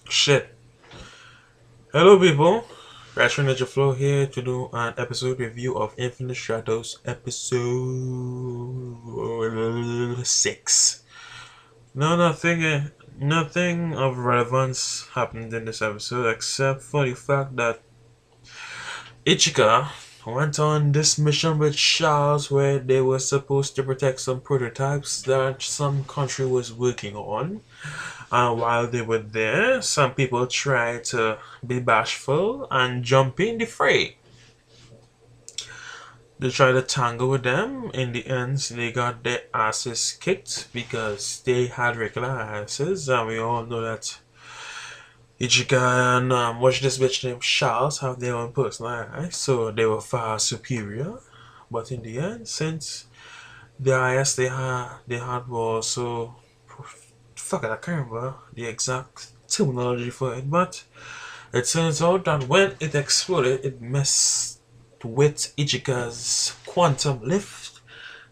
Shit. Hello, people. Rashford Ninja Flow here to do an episode review of Infinite Stratos episode 6. No, nothing of relevance happened in this episode except for the fact that Ichika went on this mission with Charles where they were supposed to protect some prototypes that some country was working on. And while they were there, some people tried to be bashful and jump in the fray. They tried to tangle with them. In the end, they got their asses kicked because they had regular asses. And we all know that Ichika and what's this bitch named Charles have their own personal eyes, so they were far superior. But in the end, since the IS they had was so fuck it, I can't remember the exact terminology for it, but it turns out that when it exploded, it messed with Ichika's quantum lift.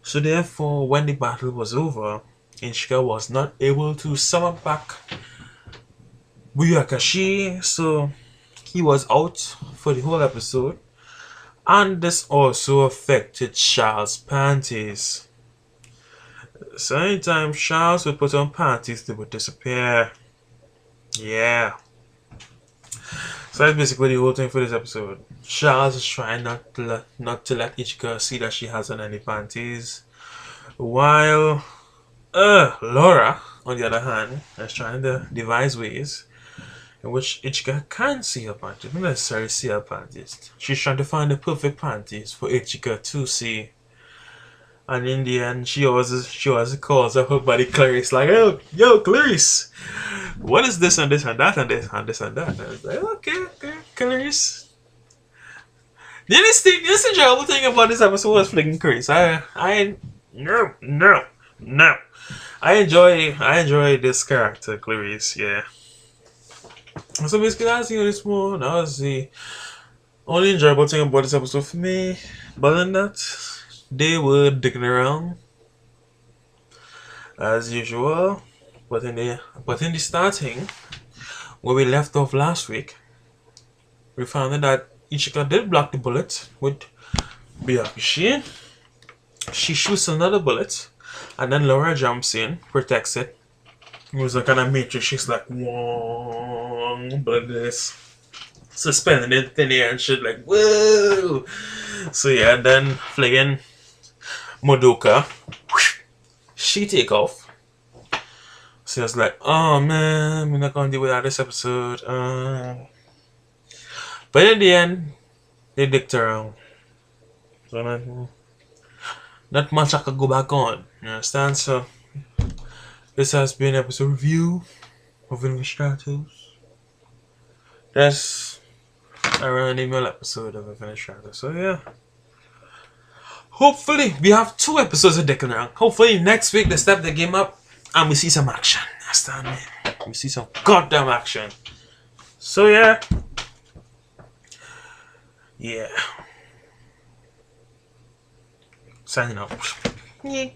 So therefore, when the battle was over, Ichika was not able to summon back Buyakashi, so he was out for the whole episode. And this also affected Charles' panties. So anytime Charles would put on panties, they would disappear. Yeah. So that's basically the whole thing for this episode. Charles is trying not to let Ichika see that she has on any panties, while Laura, on the other hand, is trying to devise ways in which Ichika can see her panties, not necessarily see her panties. She's trying to find the perfect panties for Ichika to see. And in the end, she always calls up her buddy Clarice, like, yo, Clarice, what is this and this and that and this and this and that? And I was like, okay, Clarice. The enjoyable thing about this episode was flicking Clarice. No. I enjoy this character, Clarice, yeah. So basically, that's this more. That was the only enjoyable thing about this episode for me. But than that, they were dicking around as usual. But in the starting, where we left off last week, we found out that Ichika did block the bullet with Byakushi. She shoots another bullet, and then Laura jumps in, protects it. It was a kind of matrix. She's like, whoa, but this suspended in thin air and shit, like, whoa. So yeah, then fligging Modoka, she take off. So I was like, oh man, we're not gonna deal with that this episode. But in the end, they dicked around. So not much I could go back on. You understand? So this has been episode review of Stratos. That's a random episode of Stratos. So yeah. Hopefully we have 2 episodes of dicking around. Hopefully next week they step the game up and we see some action. Understand me? We see some goddamn action. So yeah. Yeah. Signing off. Yeah.